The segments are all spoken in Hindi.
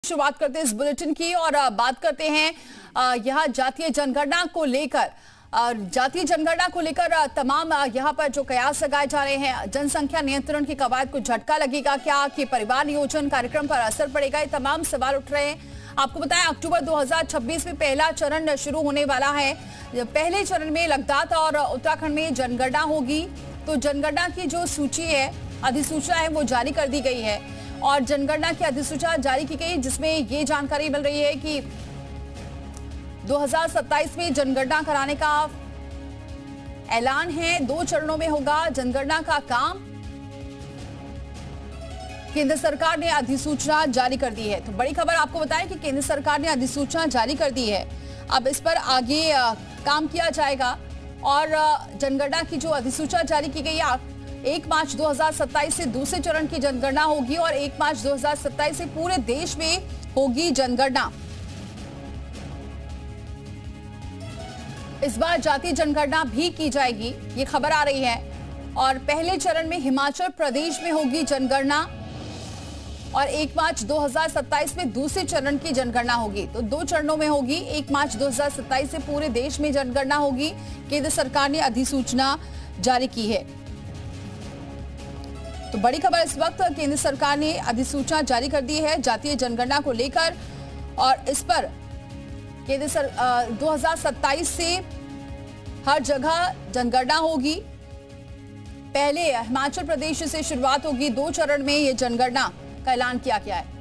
शुरुआत करते हैं इस बुलेटिन की और बात करते हैं यहाँ जातीय जनगणना को लेकर। जातीय जनगणना को लेकर तमाम यहाँ पर जो कयास लगाए जा रहे हैं, जनसंख्या नियंत्रण की कवायद को झटका लगेगा क्या, कि परिवार नियोजन कार्यक्रम पर असर पड़ेगा, ये तमाम सवाल उठ रहे हैं। आपको बताएं अक्टूबर 2026 में पहला चरण शुरू होने वाला है। पहले चरण में लद्दाख और उत्तराखंड में जनगणना होगी। तो जनगणना की जो सूची है, अधिसूचना है, वो जारी कर दी गई है और जनगणना की अधिसूचना जारी की गई, जिसमें ये जानकारी मिल रही है कि 2027 में जनगणना कराने का ऐलान है। 2 चरणों में होगा जनगणना का काम। केंद्र सरकार ने अधिसूचना जारी कर दी है। तो बड़ी खबर आपको बताएं कि केंद्र सरकार ने अधिसूचना जारी कर दी है। अब इस पर आगे काम किया जाएगा और जनगणना की जो अधिसूचना जारी की गई है, 1 मार्च 2027 से दूसरे चरण की जनगणना होगी और 1 मार्च 2027 से पूरे देश में होगी जनगणना। इस बार जातीय जनगणना भी की जाएगी, ये खबर आ रही है। और पहले चरण में हिमाचल प्रदेश में होगी जनगणना और 1 मार्च 2027 में दूसरे चरण की जनगणना होगी। तो 2 चरणों में होगी। 1 मार्च 2027 से पूरे देश में जनगणना होगी। केंद्र सरकार ने अधिसूचना जारी की है। तो बड़ी खबर इस वक्त, केंद्र सरकार ने अधिसूचना जारी कर दी है जातीय जनगणना को लेकर और इस पर केंद्र 2027 से हर जगह जनगणना होगी। पहले हिमाचल प्रदेश से शुरुआत होगी। 2 चरण में ये जनगणना का ऐलान किया गया है।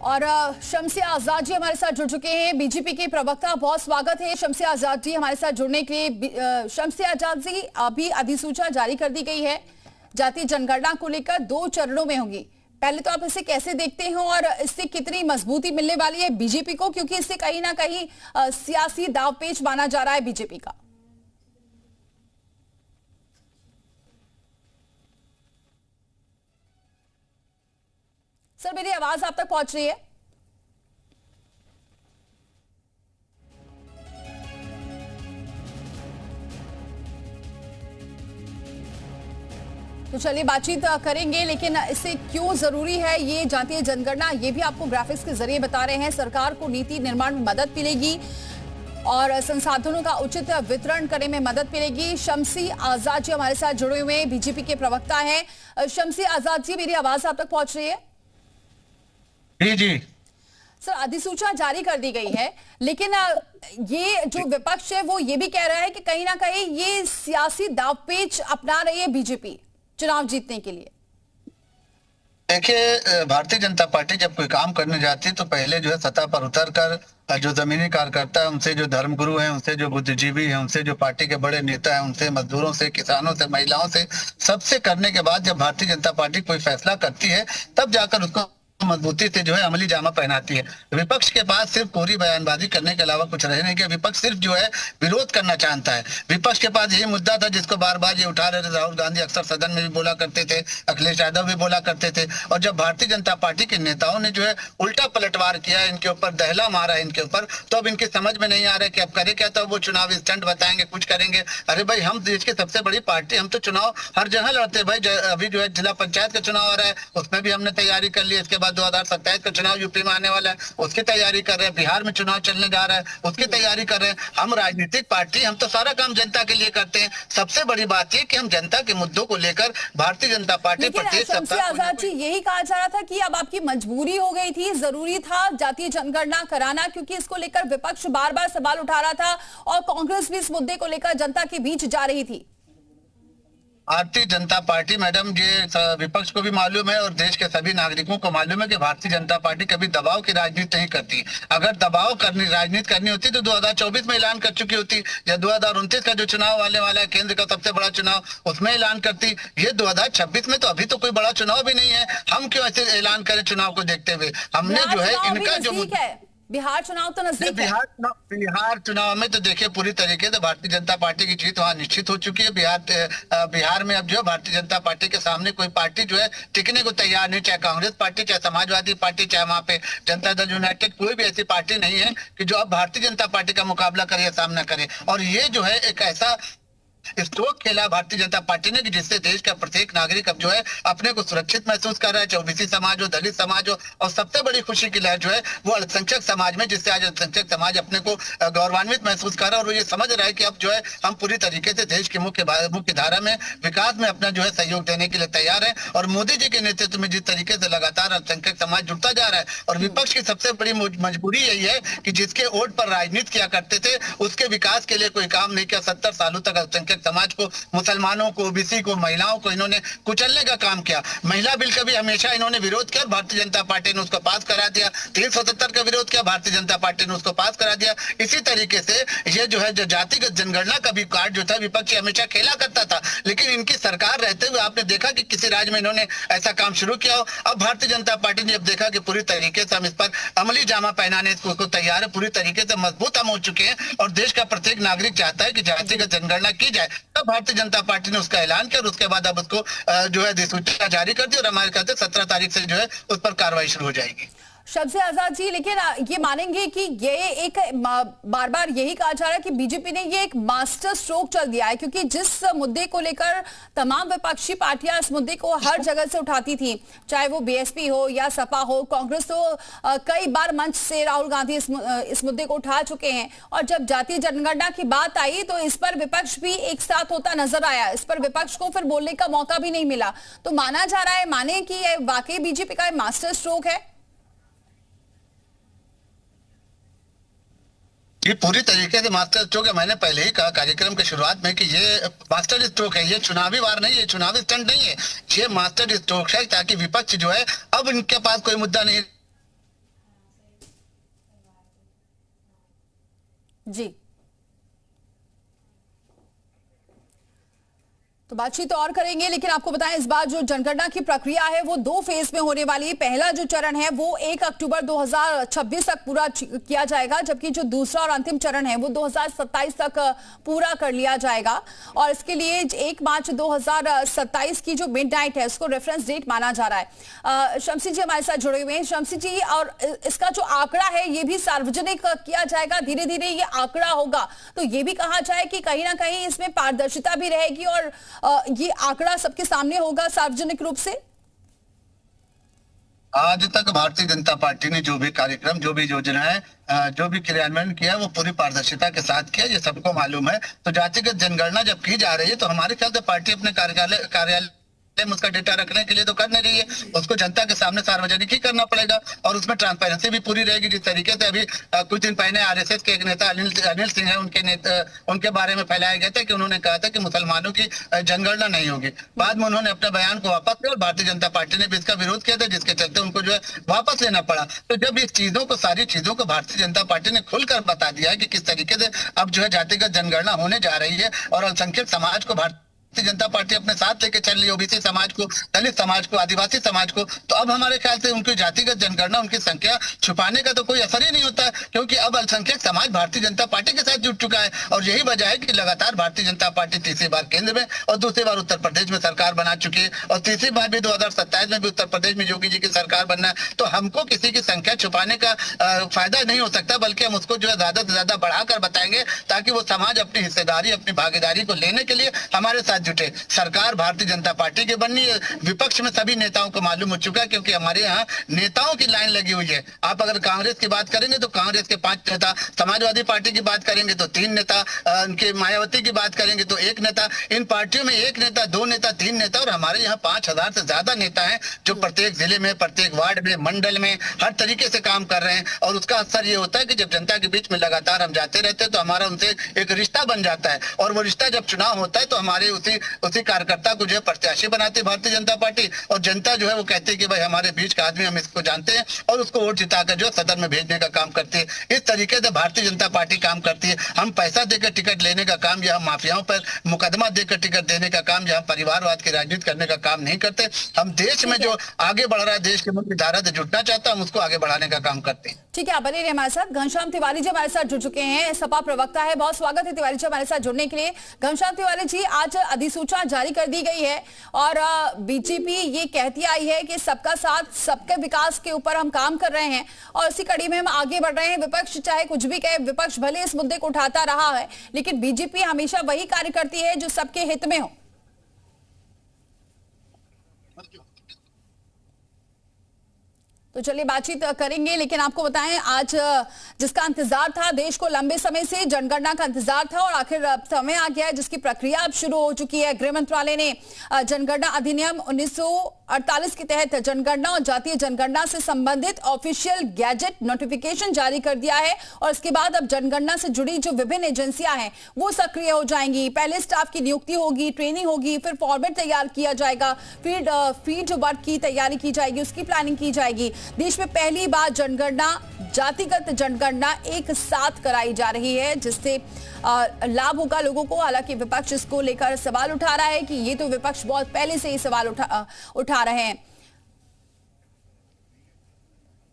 और शम्सी आजाद जी हमारे साथ जुड़ चुके हैं, बीजेपी के प्रवक्ता। बहुत स्वागत है शम्सी आजाद जी हमारे साथ जुड़ने के लिए। शम्सी आजाद जी, अभी अधिसूचना जारी कर दी गई है जातीय जनगणना को लेकर, 2 चरणों में होगी। पहले तो आप इसे कैसे देखते हैं और इससे कितनी मजबूती मिलने वाली है बीजेपी को, क्योंकि इससे कहीं ना कहीं सियासी दांवपेच माना जा रहा है बीजेपी का। सर, मेरी आवाज आप तक पहुंच रही है? तो चलिए बातचीत करेंगे, लेकिन इससे क्यों जरूरी है ये जातीय जनगणना, ये भी आपको ग्राफिक्स के जरिए बता रहे हैं। सरकार को नीति निर्माण में मदद मिलेगी और संसाधनों का उचित वितरण करने में मदद मिलेगी। शम्सी आजाद जी हमारे साथ जुड़े हुए बीजेपी के प्रवक्ता हैं। शम्सी आजाद जी, मेरी आवाज आप तक पहुंच रही है? जी सर, अधिसूचना जारी कर दी गई है, लेकिन ये जो विपक्ष है वो ये भी कह रहा है कि कहीं ना कहीं ये सियासी दांवपेच अपना रही है बीजेपी चुनाव जीतने के लिए। देखिए, भारतीय जनता पार्टी जब कोई काम करने जाती है तो पहले जो है सतह पर उतर कर जो जमीनी कार्यकर्ता है उनसे, जो धर्मगुरु हैं उनसे, जो बुद्धिजीवी हैं उनसे, जो पार्टी के बड़े नेता हैं उनसे, मजदूरों से, किसानों से, महिलाओं से, सबसे करने के बाद जब भारतीय जनता पार्टी कोई फैसला करती है तब जाकर उसको मजबूती से जो है अमली जामा पहनाती है। विपक्ष के पास सिर्फ कोरी बयानबाजी करने के अलावा कुछ रहे नहीं कि विपक्ष सिर्फ जो है विरोध करना चाहता है। विपक्ष के पास यही मुद्दा था जिसको बार बार ये उठा रहे थे। राहुल गांधी अक्सर सदन में भी बोला करते थे, अखिलेश यादव भी बोला करते थे। और जब भारतीय जनता पार्टी के नेताओं ने जो है उल्टा पलटवार किया, इनके ऊपर दहला मारा इनके ऊपर, तो अब इनकी समझ में नहीं आ रहा है कि अब करे क्या। तो वो चुनाव स्टंट बताएंगे, कुछ करेंगे। अरे भाई, हम देश की सबसे बड़ी पार्टी, हम तो चुनाव हर जगह लड़ते हैं भाई। अभी जो है जिला पंचायत का चुनाव आ रहा है, उसमें भी हमने तैयारी कर ली। इसके बाद 2027 का चुनाव यूपी में आने वाला है, उसकी तैयारी कर रहे हैं। बिहार में चुनाव चलने जा रहा है, उसकी तैयारी कर रहे हैं। हम राजनीतिक पार्टी, हम तो सारा काम जनता के लिए करते हैं। सबसे बड़ी बात यह कि हम जनता के मुद्दों को लेकर भारतीय जनता पार्टी प्रदेश सरकार। आजाद जी, यही कहा जा रहा था कि अब आपकी मजबूरी हो गई थी, जरूरी था जातीय जनगणना कराना, क्योंकि इसको लेकर विपक्ष बार बार सवाल उठा रहा था और कांग्रेस भी इस मुद्दे को लेकर जनता के बीच जा रही थी। भारतीय जनता पार्टी, मैडम, ये विपक्ष को भी मालूम है और देश के सभी नागरिकों को मालूम है कि भारतीय जनता पार्टी कभी दबाव की राजनीति नहीं करती। अगर दबाव करनी राजनीति करनी होती तो 2024 में ऐलान कर चुकी होती, या 2029 का जो चुनाव आने वाला है, केंद्र का सबसे बड़ा चुनाव, उसमें ऐलान करती। ये 2026 में तो अभी तो कोई बड़ा चुनाव भी नहीं है, हम क्यों ऐसे ऐलान करें चुनाव को देखते हुए। हमने जो है इनका जो बिहार चुनाव तो नजदीक है। बिहार चुनाव में तो देखिए पूरी तरीके से भारतीय जनता पार्टी की जीत वहां निश्चित हो चुकी है। बिहार में अब जो है भारतीय जनता पार्टी के सामने कोई पार्टी जो है टिकने को तैयार नहीं, चाहे कांग्रेस पार्टी, चाहे समाजवादी पार्टी, चाहे वहां पे जनता दल यूनाइटेड, कोई भी ऐसी पार्टी नहीं है कि जो अब भारतीय जनता पार्टी का मुकाबला करे या सामना करे। और ये जो है एक ऐसा स्ट्रोक खेला भारतीय जनता पार्टी ने कि जिससे देश का प्रत्येक नागरिक अब जो है अपने को सुरक्षित महसूस कर रहा है, चाहे ओबीसी समाज हो, दलित समाज हो, और सबसे बड़ी खुशी की लहर जो है वो अल्पसंख्यक समाज में, जिससे आज अल्पसंख्यक समाज अपने को गौरवान्वित महसूस कर रहा है और वो ये समझ रहा है कि अब जो है हम पूरी तरीके से देश की मुख्य धारा में विकास में अपना जो है सहयोग देने के लिए तैयार है। और मोदी जी के नेतृत्व में जिस तरीके से लगातार अल्पसंख्यक समाज जुड़ता जा रहा है, और विपक्ष की सबसे बड़ी मजबूरी यही है कि जिसके वोट पर राजनीति किया करते थे उसके विकास के लिए कोई काम नहीं किया। 70 सालों तक अल्पसंख्यक समाज को, मुसलमानों को, ओबीसी को, महिलाओं को इन्होंने कुचलने का काम किया। महिला बिल का भी हमेशा इन्होंने विरोध किया, भारतीय जनता पार्टी ने उसको पास करा दिया। 370 का विरोध किया, भारतीय जनता पार्टी ने उसको पास करा दिया। इसी तरीके से ये जो है जो जातिगत जनगणना का भी कार्ड जो था विपक्ष हमेशा खेला करता था, लेकिन इनकी सरकार रहते हुए आपने देखा कि किसी राज्य में इन्होंने ऐसा काम शुरू किया हो। अब भारतीय जनता पार्टी ने अब देखा कि पूरी तरीके से हम इस पर अमली जामा पहनाने को तैयार है, पूरी तरीके से मजबूत हम हो चुके हैं और देश का प्रत्येक नागरिक चाहता है कि जातिगत जनगणना की जाए। तब भारतीय जनता पार्टी ने उसका ऐलान किया और उसके बाद अब उसको जो है अधिसूचना जारी कर दी और हमारे ख्याल से 17 तारीख से जो है उस पर कार्रवाई शुरू हो जाएगी। शब्द आजाद जी, लेकिन ये मानेंगे कि ये एक बार बार यही कहा जा रहा है कि बीजेपी ने ये एक मास्टर स्ट्रोक चल दिया है, क्योंकि जिस मुद्दे को लेकर तमाम विपक्षी पार्टियां इस मुद्दे को हर जगह से उठाती थी, चाहे वो बीएसपी हो या सपा हो, कांग्रेस तो कई बार मंच से राहुल गांधी इस मुद्दे को उठा चुके हैं, और जब जातीय जनगणना की बात आई तो इस पर विपक्ष भी एक साथ होता नजर आया, इस पर विपक्ष को फिर बोलने का मौका भी नहीं मिला। तो माना जा रहा है, माने कि ये वाकई बीजेपी का मास्टर स्ट्रोक है। ये पूरी तरीके से मास्टर स्ट्रोक है। मैंने पहले ही कहा कार्यक्रम के शुरुआत में कि ये मास्टर स्ट्रोक है, ये चुनावी वार नहीं है, चुनावी स्टंट नहीं है, ये मास्टर स्ट्रोक है ताकि विपक्ष जो है अब इनके पास कोई मुद्दा नहीं। जी, तो बातचीत और करेंगे, लेकिन आपको बताएं इस बार जो जनगणना की प्रक्रिया है वो 2 फेज में होने वाली है। पहला जो चरण है वो 1 अक्टूबर 2026 तक पूरा किया जाएगा, जबकि जो दूसरा और अंतिम चरण है वो 2027 तक पूरा कर लिया जाएगा। और इसके लिए 1 मार्च 2027 की जो मिडनाइट है उसको रेफरेंस डेट माना जा रहा है। शमसी जी हमारे साथ जुड़े हुए हैं। शमसी जी, और इसका जो आंकड़ा है ये भी सार्वजनिक किया जाएगा, धीरे धीरे ये आंकड़ा होगा, तो ये भी कहा जाए कि कहीं ना कहीं इसमें पारदर्शिता भी रहेगी और ये आंकड़ा सबके सामने होगा सार्वजनिक रूप से। आज तक भारतीय जनता पार्टी ने जो भी कार्यक्रम, जो भी योजना है, जो भी क्रियान्वयन किया वो पूरी पारदर्शिता के साथ किया, ये सबको मालूम है। तो जातिगत जनगणना जब की जा रही है तो हमारे ख्याल से पार्टी अपने कार्यालय उसका डेटा रखने के लिए तो कर नहीं रही है, उसको जनता के सामने सार्वजनिक ही करना पड़ेगा और उसमें ट्रांसपेरेंसी भी पूरी रहेगी। जिस तरीके से अभी कुछ दिन पहले आरएसएस के एक नेता अनिल सिंह है, उनके बारे में फैलाया गया था कि उन्होंने कहा था कि मुसलमानों की जनगणना नहीं होगी। बाद में उन्होंने अपने बयान को वापस लिया और भारतीय जनता पार्टी ने भी इसका विरोध किया था, जिसके चलते उनको जो है वापस लेना पड़ा। तो जब इस चीजों को, सारी चीजों को भारतीय जनता पार्टी ने खुलकर बता दिया है कि किस तरीके से अब जो है जातिगत जनगणना होने जा रही है और अल्पसंख्यक समाज को भारतीय जनता पार्टी अपने साथ लेके चल रही है, ओबीसी समाज को, दलित समाज को, आदिवासी समाज को, तो अब हमारे ख्याल से उनकी जातिगत जनगणना, उनकी संख्या छुपाने का तो कोई असर ही नहीं होता है, क्योंकि अब अल्पसंख्यक समाज भारतीय जनता पार्टी के साथ जुट चुका है। और यही वजह है कि लगातार भारतीय जनता पार्टी तीसरी बार केंद्र में और दूसरी बार उत्तर प्रदेश में सरकार बना चुकी है और तीसरी बार भी 2027 में भी उत्तर प्रदेश में योगी जी की सरकार बनना है। तो हमको किसी की संख्या छुपाने का फायदा नहीं हो सकता, बल्कि हम उसको जो है ज्यादा से ज्यादा बढ़ाकर बताएंगे ताकि वो समाज अपनी हिस्सेदारी, अपनी भागीदारी को लेने के लिए हमारे साथ जुटे। सरकार भारतीय जनता पार्टी की बननी है, विपक्ष में सभी नेताओं को मालूम हो चुका है, क्योंकि हमारे यहाँ नेताओं की लाइन लगी हुई है। आप अगर कांग्रेस की बात करेंगे तो कांग्रेस के 5 नेता, समाजवादी पार्टी की बात करेंगे तो 3 नेता, उनके मायावती की बात करेंगे तो 1 नेता, इन पार्टियों में 1 नेता, 2 नेता, 3 नेता, और हमारे यहाँ 5000 से ज्यादा नेता हैं जो प्रत्येक जिले में, प्रत्येक वार्ड में, मंडल में हर तरीके से काम कर रहे हैं। और उसका असर ये होता है कि जब जनता के बीच में लगातार हम जाते रहते हैं तो हमारा उनसे एक रिश्ता बन जाता है, और वो रिश्ता जब चुनाव होता है तो हमारे उसी कार्यकर्ता को जो है प्रत्याशी बनाती है भारतीय जनता पार्टी, और जनता जो है वो कहती है कि भाई हमारे बीच का आदमी, हम इसको जानते हैं, और उसको वोट जिताकर जो सदन में भेजने का काम करती है। इस तरीके से भारतीय जनता पार्टी काम करती है। हम पैसा देकर टिकट लेने का काम या हम माफियाओं पर मुकदमा देकर टिकट देने का काम या हम परिवारवाद की राजनीति स्थापित करने का काम नहीं करते। हम देश में जो आगे बढ़ रहा है, देश के मुख्य धारा से जुटना चाहता है, हम उसको आगे बढ़ाने का काम करते हैं। ठीक है, आप बने रहिए हमारे साथ। घनश्याम तिवारी जी हमारे साथ जुड़ चुके हैं, सपा प्रवक्ता है। बहुत स्वागत है तिवारी जी हमारे साथ जुड़ने के लिए। घनश्याम तिवारी जी, आज अधिसूचना जारी कर दी गई है और बीजेपी ये कहती आई है कि सबका साथ सबके विकास के ऊपर हम काम कर रहे हैं और इसी कड़ी में हम आगे बढ़ रहे हैं। विपक्ष चाहे कुछ भी कहे, विपक्ष भले इस मुद्दे को उठाता रहा है, लेकिन बीजेपी हमेशा वही कार्य करती है जो सबके हित में हो। तो चलिए बातचीत करेंगे, लेकिन आपको बताएं आज जिसका इंतजार था, देश को लंबे समय से जनगणना का इंतजार था और आखिर समय आ गया है जिसकी प्रक्रिया अब शुरू हो चुकी है। गृह मंत्रालय ने जनगणना अधिनियम 1948 के तहत जनगणना और जातीय जनगणना से संबंधित ऑफिशियल गैजेट नोटिफिकेशन जारी कर दिया है और इसके बाद अब जनगणना से जुड़ी जो विभिन्न एजेंसियां हैं वो सक्रिय हो जाएंगी। पहले स्टाफ की नियुक्ति होगी, ट्रेनिंग होगी, फिर फॉर्मेट तैयार किया जाएगा, फिर फील्ड वर्क की तैयारी की जाएगी, उसकी प्लानिंग की जाएगी। देश में पहली बार जनगणना, जातिगत जनगणना एक साथ कराई जा रही है, जिससे लाभ होगा लोगों को। हालांकि विपक्ष इसको लेकर सवाल उठा रहा है कि ये तो विपक्ष बहुत पहले से ही सवाल उठा रहे हैं।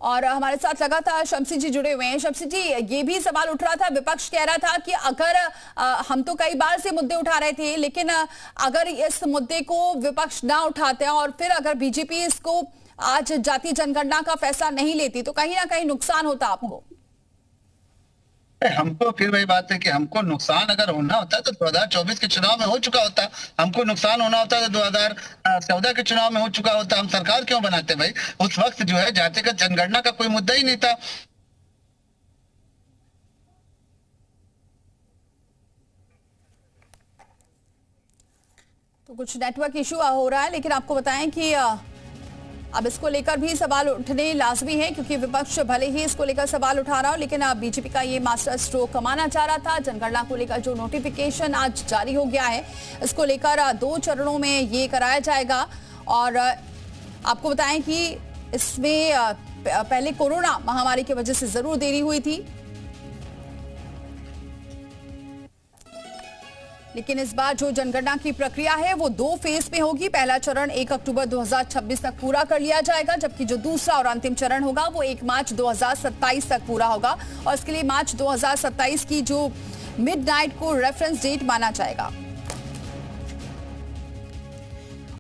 और हमारे साथ लगातार शमसी जी जुड़े हुए हैं। शमसी जी, ये भी सवाल उठ रहा था, विपक्ष कह रहा था कि अगर हम तो कई बार से मुद्दे उठा रहे थे, लेकिन अगर इस मुद्दे को विपक्ष ना उठाते हैं और फिर अगर बीजेपी इसको आज जातीय जनगणना का फैसला नहीं लेती तो कहीं ना कहीं नुकसान होता आपको। हमको फिर वही बात है कि हमको नुकसान अगर होना होता है तो 2024 के चुनाव में हो चुका होता। हमको नुकसान होना होता है तो 2014 के चुनाव में हो चुका होता। हम सरकार क्यों बनाते भाई? उस वक्त जो है जातिगत जनगणना का कोई मुद्दा ही नहीं था। तो कुछ नेटवर्क इशू हो रहा है, लेकिन आपको बताएं कि अब इसको लेकर भी सवाल उठने लाजमी है, क्योंकि विपक्ष भले ही इसको लेकर सवाल उठा रहा हो, लेकिन अब बीजेपी का ये मास्टर स्ट्रोक कमाना चाह रहा था। जनगणना को लेकर जो नोटिफिकेशन आज जारी हो गया है, इसको लेकर 2 चरणों में ये कराया जाएगा। और आपको बताएं कि इसमें पहले कोरोना महामारी की वजह से जरूर देरी हुई थी, लेकिन इस बार जो जनगणना की प्रक्रिया है वो 2 फेज में होगी। पहला चरण 1 अक्टूबर 2026 तक पूरा कर लिया जाएगा, जबकि जो दूसरा और अंतिम चरण होगा वो 1 मार्च 2027 तक पूरा होगा और इसके लिए मार्च 2027 की जो मिडनाइट को रेफरेंस डेट माना जाएगा।